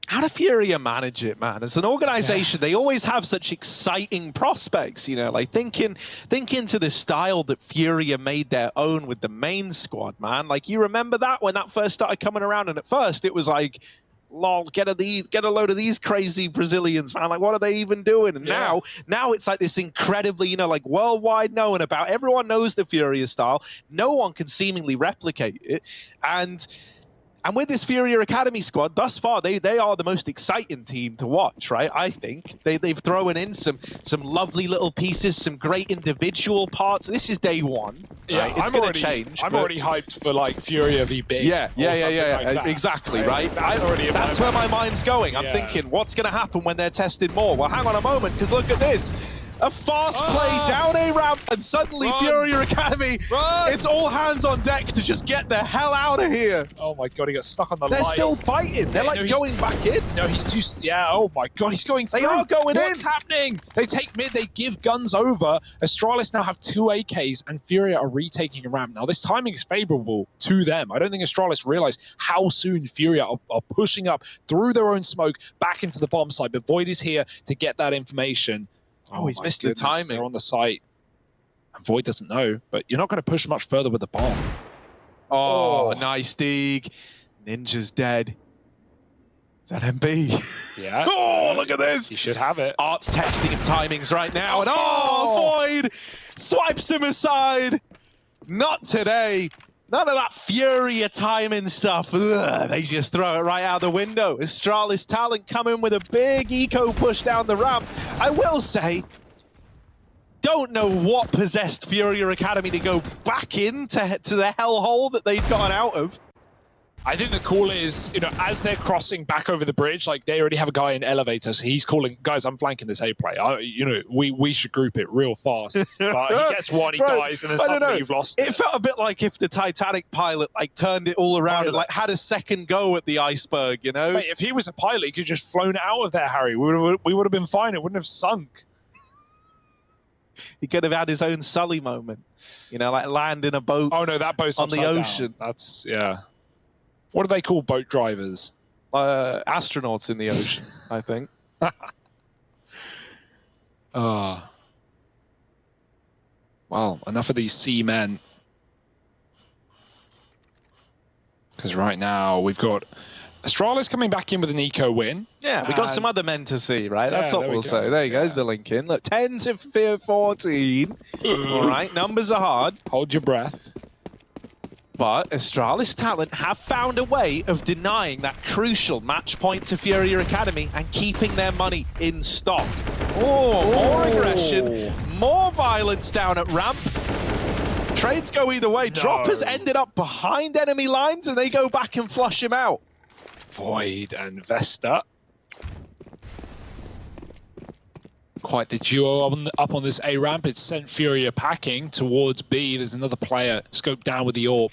Speaker 1: How do Furia manage it, man? As an organization, they always have such exciting prospects, you know, like think into the style that Furia made their own with the main squad, man. Like, you remember that when that first started coming around, and at first it was like, lol, get a load of these crazy Brazilians, man. Like, what are they even doing? And now it's like this incredibly, you know, like worldwide known about. Everyone knows the Furia style. No one can seemingly replicate it. And with this Furia Academy squad, thus far, they are the most exciting team to watch, right? I think they've thrown in some lovely little pieces, some great individual parts. This is day one. Right?
Speaker 2: Yeah,
Speaker 1: it's going to change.
Speaker 2: I'm already hyped for like Furia v Big.
Speaker 1: Yeah,
Speaker 2: like
Speaker 1: exactly, right? That's where my mind's going. I'm thinking, what's going to happen when they're tested more? Well, hang on a moment, because look at this. A fast play down a ramp, and suddenly Furia Academy, it's all hands on deck to just get the hell out of here.
Speaker 2: Oh my God, he got stuck on the line.
Speaker 1: They're still fighting. They're like going back in.
Speaker 2: No, he's too, oh my God, he's going through.
Speaker 1: They are going in.
Speaker 2: What's happening? They take mid, they give guns over. Astralis now have 2 AKs, and Furia are retaking a ramp. Now, this timing is favorable to them. I don't think Astralis realize how soon Furia are pushing up through their own smoke back into the bomb site, but Void is here to get that information.
Speaker 1: Oh, he's missed the timing.
Speaker 2: They're on the site. And Void doesn't know, but you're not going to push much further with the bomb.
Speaker 1: Oh, nice dig. Ninja's dead. Is that MB?
Speaker 2: Yeah.
Speaker 1: Oh, look at this.
Speaker 2: He should have it.
Speaker 1: Art's texting him timings right now, and Void swipes him aside. Not today. None of that Furia timing stuff. Ugh, they just throw it right out the window. Astralis Talent come in with a big eco push down the ramp. I will say, don't know what possessed Furia Academy to go back into the hellhole that they'd gotten out of.
Speaker 2: I think the call is, as they're crossing back over the bridge, like they already have a guy in elevator, so he's calling, guys, I'm flanking this A play. We should group it real fast. But he gets one, he dies, and then suddenly you've lost it.
Speaker 1: It felt a bit like if the Titanic pilot turned it all around and had a second go at the iceberg,
Speaker 2: Mate, if he was a pilot, he could just flown it out of there, Harry. We would have been fine. It wouldn't have sunk.
Speaker 1: He could have had his own Sully moment, like landing a boat.
Speaker 2: Oh no, that boat's
Speaker 1: on the ocean.
Speaker 2: Down. That's What do they call boat drivers?
Speaker 1: Astronauts in the ocean, I think.
Speaker 2: Well, enough of these seamen. Because right now we've got Astralis coming back in with an eco win.
Speaker 1: Yeah, we got some other men to see, right? That's what we'll say. There you go, the link in. Look, 10 to 14. All right, numbers are hard.
Speaker 2: Hold your breath.
Speaker 1: But Astralis Talent have found a way of denying that crucial match point to Furia Academy and keeping their money in stock. More aggression, more violence down at ramp. Trades go either way. Droppers ended up behind enemy lines and they go back and flush him out.
Speaker 2: Void and Vesta. Quite the duo up on this A ramp. It's sent Furia packing towards B. There's another player scoped down with the orb.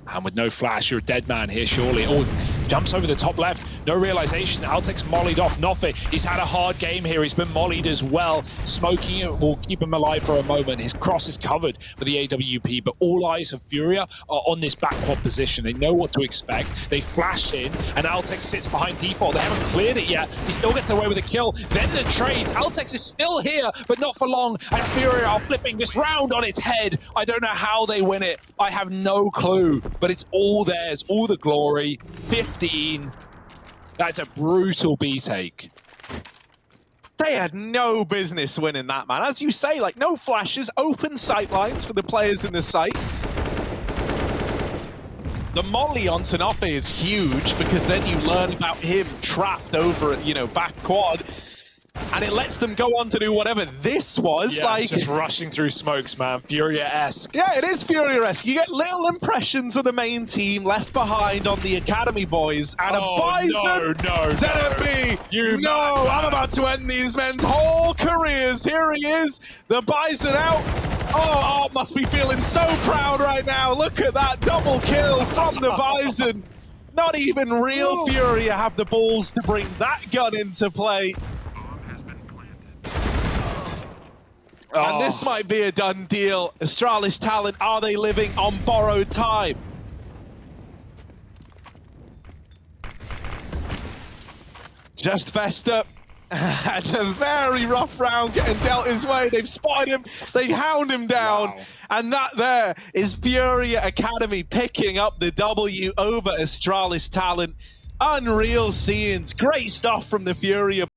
Speaker 2: And with no flash, you're a dead man here, surely. Oh, jumps over the top left. No realization. Altec's mollied off Noffe. He's had a hard game here. He's been mollied as well. Smoking it will keep him alive for a moment. His cross is covered with the AWP, but all eyes of Furia are on this back quad position. They know what to expect. They flash in, and Altec sits behind default. They haven't cleared it yet. He still gets away with a kill. Then the trades. Altec is still here, but not for long. And Furia are flipping this round on its head. I don't know how they win it. I have no clue, but it's all theirs, all the glory. 15. That's a brutal B take.
Speaker 1: They had no business winning that, man. As you say, no flashes, open sight lines for the players in the site. The molly on Noffe is huge because then you learn about him trapped over at, back quad. And it lets them go on to do whatever this was.
Speaker 2: Yeah, just rushing through smokes, man. Furia-esque.
Speaker 1: Yeah, it is Furia-esque. You get little impressions of the main team left behind on the Academy boys. And a Bison! ZMB! I'm about to end these men's whole careers. Here he is, the Bison out. Oh, Art must be feeling so proud right now. Look at that double kill from the Bison. Not even real Furia have the balls to bring that gun into play. And this might be a done deal. Astralis Talent, are they living on borrowed time? Just Vesta had a very rough round getting dealt his way. They've spotted him, they hound him down. Wow. And that there is Furia Academy picking up the W over Astralis Talent. Unreal scenes, great stuff from the Furia.